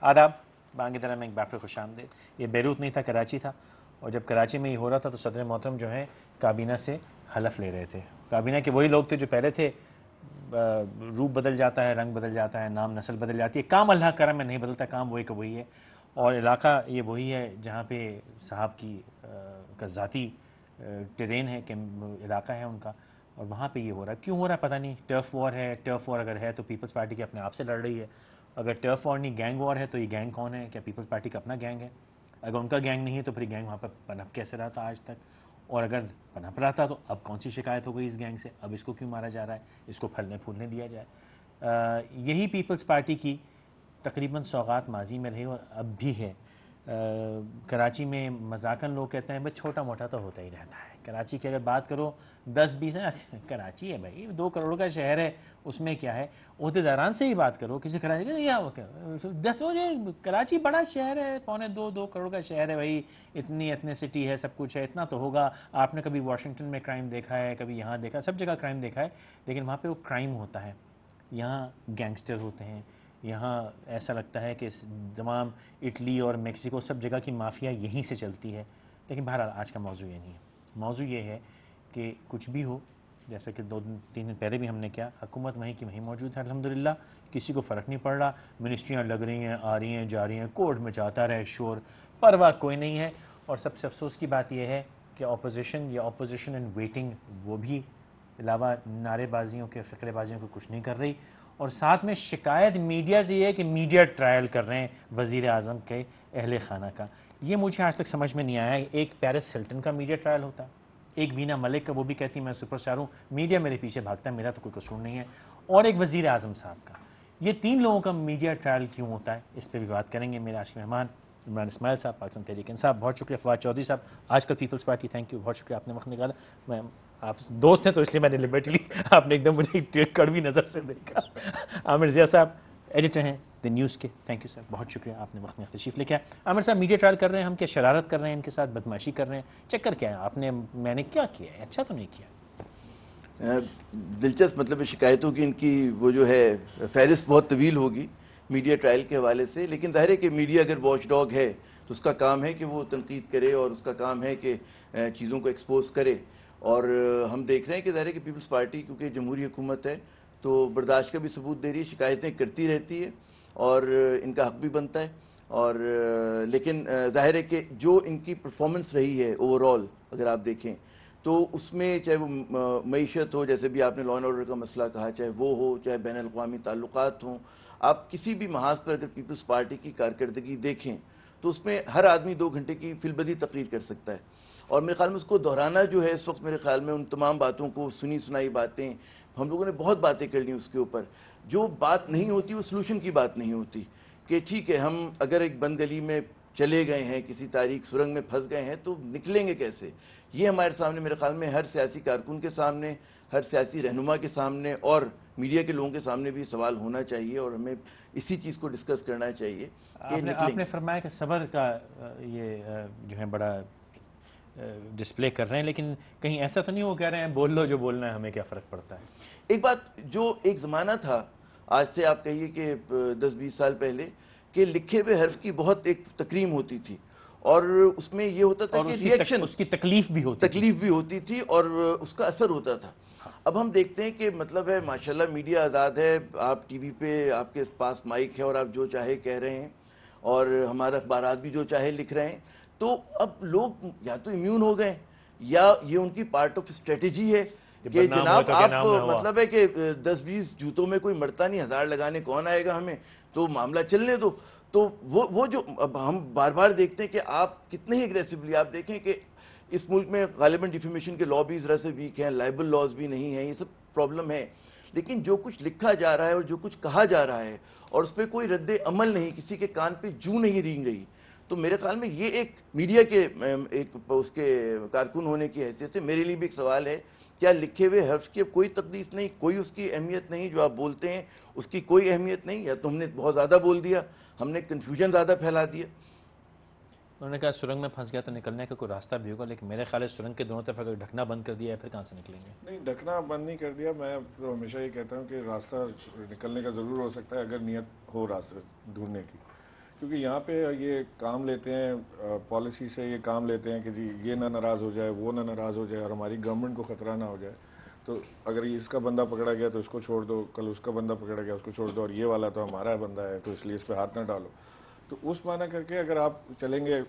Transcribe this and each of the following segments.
आदाब बांगी तरह में एक बार फिर खुश आमदीद। ये बेरूत नहीं था, कराची था, और जब कराची में ये हो रहा था तो सदर मोहतरम जो है काबीना से हलफ ले रहे थे। काबीना के वही लोग थे जो पहले थे, रूप बदल जाता है, रंग बदल जाता है, नाम नस्ल बदल जाती है, काम अल्लाह करम में नहीं बदलता, काम वही का वही है। और इलाका ये वही है जहाँ पे साहब की का ज़ाती टेरेन है, कि इलाका है उनका, और वहाँ पे ये हो रहा है। क्यों हो रहा है पता नहीं। टर्फ वॉर है, टर्फ वॉर अगर है तो पीपल्स पार्टी की अपने आप से लड़ रही है। अगर टर्फ वॉर नहीं गैंग वॉर है तो ये गैंग कौन है? क्या पीपल्स पार्टी का अपना गैंग है? अगर उनका गैंग नहीं है तो फिर गैंग वहाँ पर पनप कैसे रहा था आज तक? और अगर पनप रहा था तो अब कौन सी शिकायत हो गई इस गैंग से? अब इसको क्यों मारा जा रहा है? इसको फलने फूलने दिया जाए। यही पीपल्स पार्टी की तकरीबन सौगात माजी में रही और अब भी है। कराची में मजाकन लोग कहते हैं भाई छोटा मोटा तो होता ही रहता है। कराची की अगर बात करो 10-20 है, कराची है भाई 2 करोड़ का शहर है, उसमें क्या है। ओहदेदारान से ही बात करो, किसी कराची का या 10 कराची बड़ा शहर है, 2.25-2 करोड़ का शहर है भाई, इतनी एथनिसिटी है, सब कुछ है, इतना तो होगा। आपने कभी वाशिंगटन में क्राइम देखा है, कभी यहाँ देखा, सब जगह क्राइम देखा है, लेकिन वहाँ पे वो क्राइम होता है, यहाँ गैंगस्टर होते हैं। यहाँ ऐसा लगता है कि तमाम इटली और मेक्सिको सब जगह की माफिया यहीं से चलती है। लेकिन बहरहाल आज का मौजू ये नहीं है। मौजू ये है कि कुछ भी हो, जैसे कि 2-3 दिन पहले भी हमने किया, हुकूमत वहीं की वहीं मौजूद है अल्हम्दुलिल्लाह, किसी को फ़र्क नहीं पड़ रहा। मिनिस्ट्रियाँ लग रही हैं, आ रही हैं, जा रही हैं, कोर्ट में जाता रहे शोर, परवाह कोई नहीं है। और सबसे अफसोस की बात यह है कि अपोजिशन या अपोजिशन इन वेटिंग, वो भी अलावा नारेबाजियों के फ़िक्रेबाजियों को कुछ नहीं कर रही। और साथ में शिकायत मीडिया से ये है कि मीडिया ट्रायल कर रहे हैं वज़ीर आज़म के अहले खाना का। ये मुझे आज तक समझ में नहीं आया। एक पेरिस हिल्टन का मीडिया ट्रायल होता है, एक वीना मलिक का, वो भी कहती मैं सुपरस्टार हूँ, मीडिया मेरे पीछे भागता है, मेरा तो कोई कसूर नहीं है, और एक वज़ीर आज़म साहब का। ये 3 लोगों का मीडिया ट्रायल क्यों होता है, इस पर भी बात करेंगे। मेरे आज के मेहमान इमरान इस्माइल साहब, पाकिस्तान तहरीक इंसाफ, बहुत शुक्रिया। फवाद चौधरी साहब, आजकल पीपल्स पार्टी, थैंक यू, बहुत शुक्रिया, आपने वक्त निकाला। मैं आप दोस्त हैं तो इसलिए मैंने लिबर्टी ली, आपने एकदम मुझे कड़वी नज़र से देखा। आमिर जिया साहब एडिटर हैं द न्यूज़ के, थैंक यू सर, बहुत शुक्रिया, आपने वक्त में तशरीफ लेके आए। आमिर साहब, मीडिया ट्रायल कर रहे हैं, हम क्या शरारत कर रहे हैं इनके साथ, बदमाशी कर रहे हैं, चक्कर क्या है? आपने, मैंने क्या किया है? अच्छा तो नहीं किया। दिलचस्प मतलब शिकायतों की इनकी वो जो है फहरिस्त बहुत तवील होगी मीडिया ट्रायल के हवाले से। लेकिन ज़ाहिर है कि मीडिया अगर वॉच डॉग है तो उसका काम है कि वो तनकीद करे और उसका काम है कि चीज़ों को एक्सपोज करे। और हम देख रहे हैं कि ज़ाहिर है कि पीपल्स पार्टी क्योंकि जमहूरी हुकूमत है तो बर्दाश्त का भी सबूत दे रही है, शिकायतें करती रहती है और इनका हक भी बनता है। और लेकिन ज़ाहिर है कि जो इनकी परफॉर्मेंस रही है ओवरऑल अगर आप देखें तो उसमें चाहे वो मईशत हो, जैसे भी आपने लॉ एंड ऑर्डर का मसला कहा, चाहे वो हो, चाहे बैन अल-अक़वामी ताल्लुकात हों, आप किसी भी महाज पर अगर पीपल्स पार्टी की कारकर्दगी देखें तो उसमें हर आदमी 2 घंटे की फिलबदी तकरीर कर सकता है। और मेरे ख्याल में उसको दोहराना जो है इस वक्त, मेरे ख्याल में उन तमाम बातों को, सुनी सुनाई बातें, हम लोगों ने बहुत बातें कर ली उसके ऊपर, जो बात नहीं होती वो सलूशन की बात नहीं होती। कि ठीक है, हम अगर एक बंद गली में चले गए हैं, किसी तारीख सुरंग में फंस गए हैं, तो निकलेंगे कैसे? ये हमारे सामने, मेरे ख्याल में हर सियासी कारकुन के सामने, हर सियासी रहनुमा के सामने और मीडिया के लोगों के सामने भी सवाल होना चाहिए और हमें इसी चीज़ को डिस्कस करना चाहिए कि आपने फरमाया कि सबर का ये जो है बड़ा डिस्प्ले कर रहे हैं, लेकिन कहीं ऐसा तो नहीं वो कह रहे हैं बोल लो जो बोलना है, हमें क्या फ़र्क पड़ता है? एक बात, जो एक ज़माना था, आज से आप कहिए कि 10-20 साल पहले, कि लिखे हुए हर्फ की बहुत एक तकरीम होती थी और उसमें ये होता था कि रिएक्शन, उसकी तकलीफ भी होती थी और उसका असर होता था। अब हम देखते हैं कि मतलब है माशाल्लाह मीडिया आज़ाद है, आप टीवी पे आपके पास माइक है और आप जो चाहे कह रहे हैं और हमारे अखबारात भी जो चाहे लिख रहे हैं। तो अब लोग या तो इम्यून हो गए या ये उनकी पार्ट ऑफ स्ट्रेटेजी है कि जनाब आप मतलब है कि 10-20 जूतों में कोई मरता नहीं, 1000 लगाने कौन आएगा हमें, तो मामला चलने दो। तो वो जो अब हम बार बार देखते हैं कि आप कितने ही एग्रेसिवली, आप देखें कि इस मुल्क में गालिबन डिफेमेशन के लॉ भी ज़रा से वीक हैं, लाइबल लॉज भी नहीं हैं, ये सब प्रॉब्लम है। लेकिन जो कुछ लिखा जा रहा है और जो कुछ कहा जा रहा है और उस पर कोई रद्द अमल नहीं, किसी के कान पे जू नहीं रींग गई, तो मेरे ख्याल में ये एक मीडिया के एक उसके कारकुन होने की हैसियत से मेरे लिए भी एक सवाल है, क्या लिखे हुए हर्फ की कोई तकदीस नहीं, कोई उसकी अहमियत नहीं, जो आप बोलते हैं उसकी कोई अहमियत नहीं, या तो हमने बहुत ज़्यादा बोल दिया, हमने कन्फ्यूजन ज़्यादा फैला दिया। उन्होंने कहा सुरंग में फंस गया तो निकलने का कोई रास्ता भी होगा, लेकिन मेरे ख्याल है सुरंग के दोनों तरफ अगर ढकना बंद कर दिया है फिर कहाँ से निकलेंगे? नहीं, ढकना बंद नहीं कर दिया। मैं तो हमेशा ये कहता हूँ कि रास्ता निकलने का ज़रूर हो सकता है अगर नीयत हो रास्ते ढूंढने की, کیونکہ یہاں پہ یہ کام لیتے ہیں پالیسی سے، یہ کام لیتے ہیں کہ جی یہ نہ ناراض ہو جائے، وہ نہ ناراض ہو جائے اور ہماری گورنمنٹ کو خطرہ نہ ہو جائے، تو اگر اس کا بندہ پکڑا گیا تو اس کو چھوڑ دو، کل اس کا بندہ پکڑا گیا اس کو چھوڑ دو، اور یہ والا تو ہمارا بندہ ہے تو اس لیے اس پہ ہاتھ نہ ڈالو. تو اس معنی کر کے اگر آپ چلیں گے،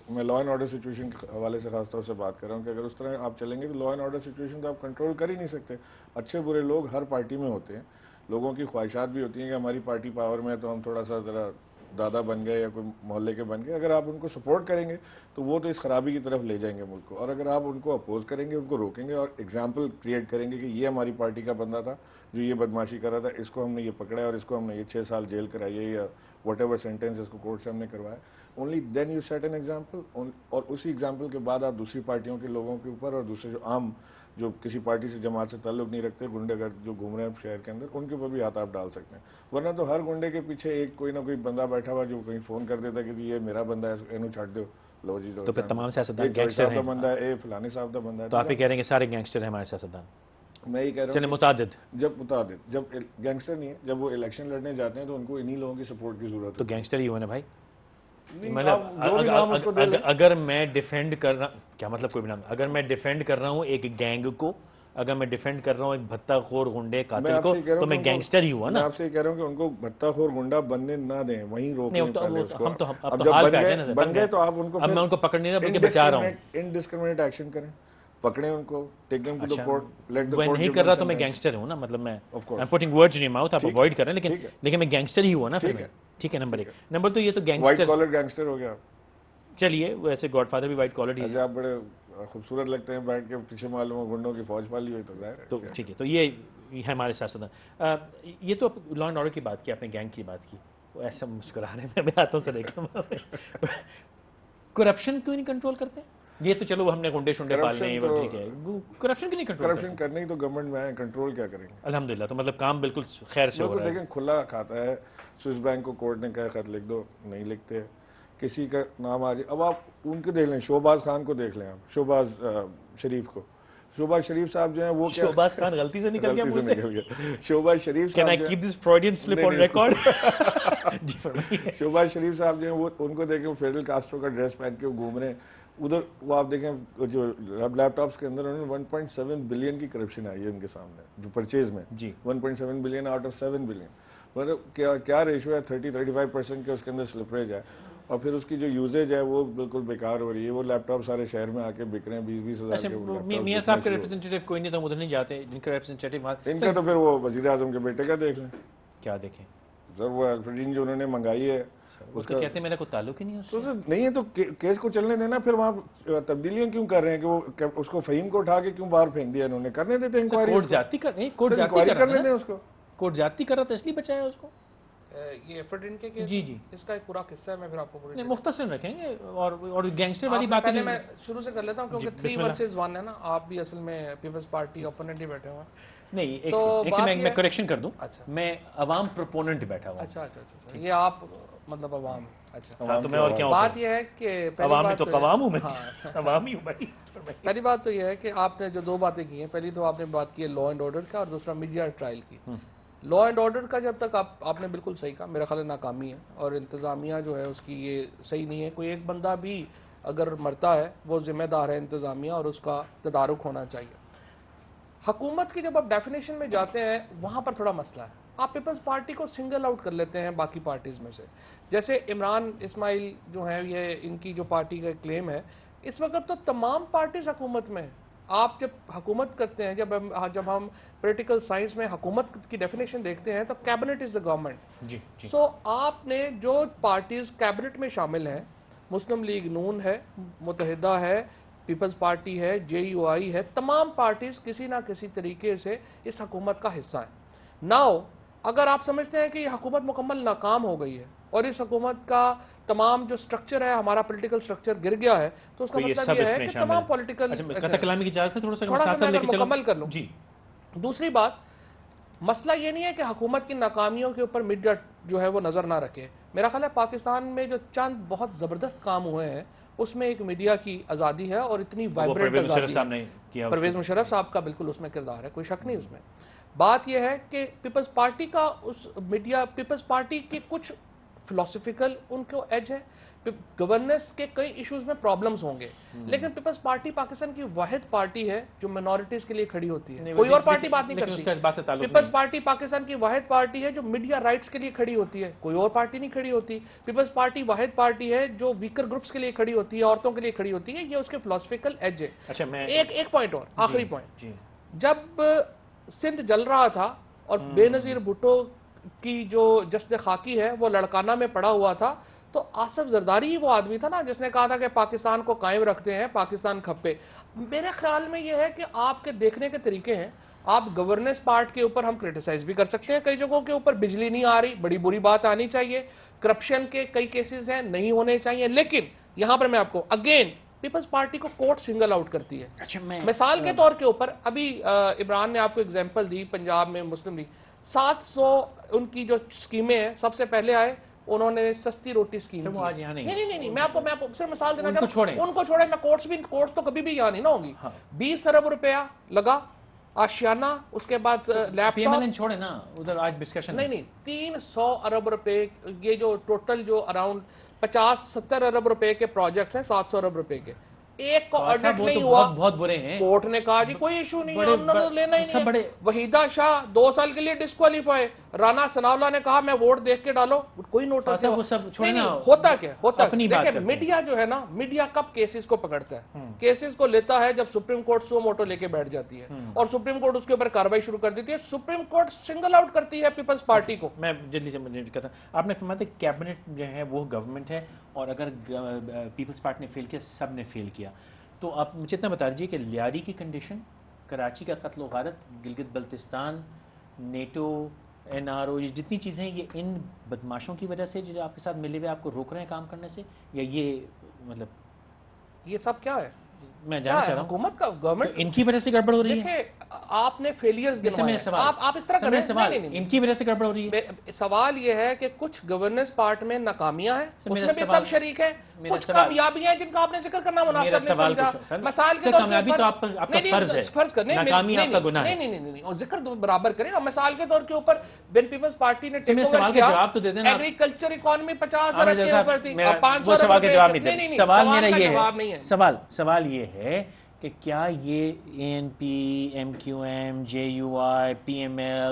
میں لا اینڈ آرڈر سچویشن کے حوالے سے خاص طور سے بات کر رہا ہوں کہ اگر اس طرح آپ چلیں گے تو لا اینڈ آرڈر سچویشن تو آپ کنٹرول کر ہی نہیں سکتے. اچھے برے لوگ ہر پارٹی میں ہوتے ہیں، لوگوں کی خواہشات بھی ہوتی ہیں کہ ہماری پارٹی پاور میں ہے تو ہم تھوڑا سا ذرا دادا بن گئے یا کوئی محلے کے بن گئے. اگر آپ ان کو سپورٹ کریں گے تو وہ تو اس خرابی کی طرف لے جائیں گے ملک کو، اور اگر آپ ان کو اپوز کریں گے، ان کو روکیں گے اور ایگزامپل کریٹ کریں گے کہ یہ ہماری پارٹی کا بندہ تھا جو یہ بدماشی کر رہا تھا، اس کو ہم نے یہ پکڑا ہے اور اس کو ہم نے یہ 6 سال جیل کرائی ہے یا واٹ ایور سینٹینس اس کو کورٹ سے ہم نے کروایا، only then you set an example. اور اسی ایگزامپل کے بعد آپ دوسری پارٹیوں کے لوگوں کے اوپر اور دوسرے جو عام جو کسی پارٹی سے جماعت سے تعلق نہیں رکھتے گنڈے گرد جو گھوم رہے ہیں شہر کے اندر، ان کے اوپر بھی ہاتھ آپ ڈال سکتے ہیں. ورنہ تو ہر گنڈے کے پیچھے ایک کوئی نہ کوئی بندہ بیٹھا ہوا جو کہیں فون کر دیتا کہ جی یہ میرا بندہ ہے، اینو چھاڑ دو، لو جی. تو پھر تمام سیاستدان گینگسٹر گینگسٹر ہیں، بندہ ہے، فلانے صاحب کا بندہ ہے. تو آپ یہ کہہ رہے ہیں کہ سارے گینگسٹر ہیں ہمارے سیاستدان؟ میں یہ کہہ رہا چلیں ہوں متعدد. جب گینگسٹر نہیں ہے، جب وہ الیکشن لڑنے جاتے ہیں تو ان کو انہی لوگوں کی سپورٹ کی ضرورت تو ہے. گینگسٹر ہی ہوئے نا بھائی. مطلب اگر میں ڈیفینڈ کر رہا، کیا مطلب کوئی بھی نام، اگر میں ڈیفینڈ کر رہا ہوں ایک گینگ کو، اگر میں ڈیفینڈ کر رہا ہوں ایک بھتہ خور گنڈے قاتل کو، تو میں گینگسٹر ہی ہوا نا. میں آپ سے یہ کہہ رہا ہوں کہ ان کو بھتہ خور گنڈا بننے نہ دیں، وہیں روکیں پہلے اس کو. ہم تو اب جب بن گئے تو آپ ان کو اب میں ان کو پکڑ نہیں رہا بلکہ بچا رہا ہوں. انڈسکریمنیٹ ایکشن کریں، پکڑیں ان کو، take them to the court, let the وہ کورٹ. نہیں کر رہا تو میں گینگسٹر ہوں نا، مطلب میں پوٹنگ ورڈز ان ماؤتھ، آپ اوائڈ کر رہے ہیں لیکن میں گینگسٹر ہی ہوا نا پھر. ٹھیک ہے. نمبر 1. نمبر 2 یہ تو وائٹ گینگسٹر، کالر گینگسٹر ہو گیا. چلیے ویسے گاڈ فادر بھی وائٹ کالر ہی ہے. آپ بڑے خوبصورت لگتے ہیں بیٹھ کے پیچھے معلوم ہو گنڈوں کی فوج پالی ہوئی تو ظاہر ہے. تو ٹھیک ہے. تو یہ ہے ہمارے سیاستدان. یہ تو لا اینڈ آرڈر کی بات کی، آپ نے گینگ کی بات کی، وہ ایسا مسکرا رہے ہیں، میں ہاتھوں سے دیکھا. کرپشن کیوں نہیں کنٹرول کرتے؟ یہ تو چلو ہم نے گنڈے شنڈے پالنے ہیں، وہ ٹھیک ہے. کرپشن کیوں نہیں کنٹرول؟ کرپشن کرنے ہی تو گورنمنٹ میں ہے، کنٹرول کیا کریں گے؟ الحمدللہ. تو مطلب کام بالکل خیر سے ہو رہا ہے. دیکھیں کھلا کھاتا ہے. سوئس بینک کو کورٹ نے کہا خط لکھ دو، نہیں لکھتے. کسی کا نام آ جائے، اب آپ ان کو دیکھ لیں، شہباز خان کو دیکھ لیں، آپ شہباز شریف کو. شہباز شریف صاحب جو ہیں وہ شہباز خان غلطی سے نکل گیا. شہباز شریف Can I keep this Freudian slip on record? Shahbaz شریف صاحب جو ہیں وہ ان کو دیکھیں فیڈرل کاسٹرو کا ڈریس پہن کے گھوم رہے ہیں ادھر. وہ آپ دیکھیں جو لیپ ٹاپس کے اندر انہوں نے 1.7 بلین کی کرپشن آئی ہے ان کے سامنے جو پرچیز میں. جی 1.7 بلین آؤٹ آف 7 بلین. مطلب کیا ریشو ہے؟ 30-35% کے اس کے اندر سلپریج ہے. اور پھر اس کی جو یوزیج ہے وہ بالکل بیکار ہو رہی ہے. وہ لیپ ٹاپ سارے شہر میں آ کے بک رہے ہیں 20-20 ہزار کے. میاں صاحب کے ریپرزینٹیٹیو کوئی نہیں تو ہم ادھر نہیں جاتے. جن کا ریپرزینٹیٹیو ان کا تو پھر وہ وزیر اعظم کے بیٹے کا دیکھ لیں. کیا دیکھیں سر وہ الفرڈین جو انہوں نے منگائی ہے اس کا کہتے ہیں میرا کوئی تعلق ہی نہیں ہے. نہیں ہے تو کیس کو چلنے دینا. پھر وہاں تبدیلیاں کیوں کر رہے ہیں کہ وہ اس کو فہیم کو اٹھا کے کیوں باہر پھینک دیا انہوں نے؟ کرنے دیتے ہیں انکوائری. کورٹ جاتی کرنے دیں اس کو. کورٹ جاتی کر رہا تھا اس لیے بچایا اس کو. یہ ایفرڈین کے کیس جی اس کا ایک پورا قصہ ہے، میں پھر آپ کو مختصر رکھیں گے. اور گینگسٹر والی بات پہلے میں شروع سے کر لیتا ہوں کیونکہ 3 ورسز 1 ہے نا. آپ بھی اصل میں پیپلز پارٹی اپوننٹ ہی بیٹھے ہوئے ہیں. نہیں ایک میں کریکشن کر دوں. اچھا میں عوام پروپوننٹ بیٹھا ہوا. اچھا یہ آپ مطلب عوام. اچھا تو میں اور کیا ہوں؟ بات یہ ہے کہ عوام تو قوام ہوں میں، عوام ہی ہوں بھائی. پہلی بات تو یہ ہے کہ آپ نے جو 2 باتیں کی ہیں، پہلی تو آپ نے بات کی ہے لا اینڈ آرڈر کا اور دوسرا میڈیا ٹرائل کی. لا اینڈ آرڈر کا جب تک آپ نے بالکل صحیح کہا، میرا خیال ناکامی ہے اور انتظامیہ جو ہے اس کی یہ صحیح نہیں ہے. کوئی ایک بندہ بھی اگر مرتا ہے وہ ذمہ دار ہے انتظامیہ اور اس کا تدارک ہونا چاہیے. حکومت کی جب آپ ڈیفینیشن میں جاتے ہیں وہاں پر تھوڑا مسئلہ ہے. آپ پیپلز پارٹی کو سنگل آؤٹ کر لیتے ہیں باقی پارٹیز میں سے. جیسے عمران اسماعیل جو ہیں، یہ ان کی جو پارٹی کا کلیم ہے، اس وقت تو تمام پارٹیز حکومت میں ہیں. آپ جب حکومت کرتے ہیں، جب ہم پولیٹیکل سائنس میں حکومت کی ڈیفینیشن دیکھتے ہیں تو کیبنٹ از دا گورنمنٹ. سو آپ نے جو پارٹیز کیبنٹ میں شامل ہیں، مسلم لیگ نون ہے، متحدہ ہے، پیپلز پارٹی ہے، JUI ہے، تمام پارٹیز کسی نہ کسی طریقے سے اس حکومت کا حصہ ہیں. ناؤ اگر آپ سمجھتے ہیں کہ یہ حکومت مکمل ناکام ہو گئی ہے اور اس حکومت کا تمام جو سٹرکچر ہے، ہمارا پولیٹیکل سٹرکچر گر گیا ہے، تو اس کا مطلب یہ ہے کہ تمام پولیٹیکل کلامی کی اجازت ہے تھوڑا سا مکمل کر لوں. جی دوسری بات، مسئلہ یہ نہیں ہے کہ حکومت کی ناکامیوں کے اوپر میڈیا جو ہے وہ نظر نہ رکھے. میرا خیال ہے پاکستان میں جو چند بہت زبردست کام ہوئے ہیں اس میں ایک میڈیا کی آزادی ہے اور اتنی وائبرنٹ آزادی ہے. پرویز مشرف صاحب کا بالکل اس میں کردار ہے، کوئی شک نہیں اس میں. بات یہ ہے کہ پیپلز پارٹی کا اس میڈیا، پیپلز پارٹی کے کچھ फिलोसफिकल उनको एज है, गवर्नेंस के कई इश्यूज में प्रॉब्लम्स होंगे, लेकिन पीपल्स पार्टी पाकिस्तान की वाहिद पार्टी है जो माइनॉरिटीज के लिए खड़ी होती है, कोई और पार्टी बात नहीं करती। पीपल्स पार्टी पाकिस्तान की वाहिद पार्टी है जो मीडिया राइट्स के लिए खड़ी होती है, कोई और पार्टी नहीं खड़ी होती। पीपल्स पार्टी वाहिद पार्टी है जो वीकर ग्रुप्स के लिए खड़ी होती है, औरतों के लिए खड़ी होती है, ये उसके फिलोसफिकल एज है। अच्छा, मैं एक पॉइंट और, आखिरी पॉइंट, जब सिंध जल रहा था और बेनजीर भुट्टो की जो जश्न खाकी है वो लड़काना में पड़ा हुआ था, तो आसिफ जरदारी ही वो आदमी था ना जिसने कहा था कि पाकिस्तान को कायम रखते हैं, पाकिस्तान खप्पे। मेरे ख्याल में ये है कि आपके देखने के तरीके हैं, आप गवर्नेंस पार्ट के ऊपर हम क्रिटिसाइज भी कर सकते हैं, कई जगहों के ऊपर बिजली नहीं आ रही, बड़ी बुरी बात आनी चाहिए, करप्शन के कई केसेस हैं नहीं होने चाहिए, लेकिन यहां पर मैं आपको अगेन पीपल्स पार्टी को कोर्ट सिंगल आउट करती है। अच्छा, मिसाल के तौर के ऊपर अभी इमरान ने आपको एग्जांपल दी, पंजाब में मुस्लिम लीग 700 उनकी जो स्कीमें हैं, सबसे पहले आए उन्होंने सस्ती रोटी स्कीम वो आज यहाँ नहीं, नहीं, मैं आपको सिर्फ मिसाल देना उनको छोड़े, मैं कोर्ट्स तो कभी भी यहाँ नहीं ना होंगी। 20 अरब रुपया लगा आशियाना, उसके बाद लैपटॉप छोड़े ना, उधर आज डिस्कशन नहीं 300 अरब रुपए, ये जो टोटल जो अराउंड 50-70 अरब रुपए के प्रोजेक्ट्स हैं, 700 अरब रुपए के, एक को ऑडिट नहीं हुआ, बहुत बुरे हैं। कोर्ट ने कहा जी कोई इशू नहीं है, उन्होंने लेना ही नहीं है। वहीदा शाह 2 साल के लिए डिस्क्वालीफाई, राना सनाउल्लाह ने कहा मैं वोट देख के डालो, कोई नोटिस वो सब छोड़ना। होता क्या होता अपनी है, देखिए मीडिया जो है ना, मीडिया कब केसेस को पकड़ता है, केसेस को लेता है जब सुप्रीम कोर्ट सो मोटो लेके बैठ जाती है और सुप्रीम कोर्ट उसके ऊपर कार्रवाई शुरू कर देती है, सुप्रीम कोर्ट सिंगल आउट करती है पीपल्स पार्टी को। मैं जल्दी से कहता, आपने फरमाया कैबिनेट जो है वो गवर्नमेंट है, और अगर पीपल्स पार्टी ने फेल किया, सब ने फेल किया, तो आप मुझे इतना बता दीजिए कि लियारी की कंडीशन, कराची का कत्ल गारत, गिलगित बल्तिस्तान, नेटो, NRO, ये जितनी चीज़ें हैं, ये इन बदमाशों की वजह से जो आपके साथ मिले हुए आपको रोक रहे हैं काम करने से, या ये मतलब ये सब क्या है? मैं जानना चाह रहा हूं, हुकूमत का, गवर्नमेंट तो इनकी वजह से गड़बड़ हो रही है। देखिए आपने फेलियर्स गिनवाए, आप इस तरह करें, सवाल इनकी वजह से गड़बड़ हो रही है। सवाल ये है कि कुछ गवर्नेंस पार्ट में नाकामियां हैं, उसमें भी सब शरीक हैं, कुछ कामयाबियां हैं जिनका आपने जिक्र करना मुनासिब नहीं समझा। मिसाल के तौर पर आपका फर्ज है, नाकामी आपका गुनाह है। नहीं, और जिक्र बराबर करें। और मिसाल के तौर के ऊपर बिन पीपल्स पार्टी ने सवाल का जवाब तो दे देना। एग्रीकल्चर इकोनॉमी 50 अरब के ऊपर थी, 500 सवाल का जवाब नहीं, सवाल मेरा ये है, सवाल ये है कि क्या ये ANP, MQM, JUI, PML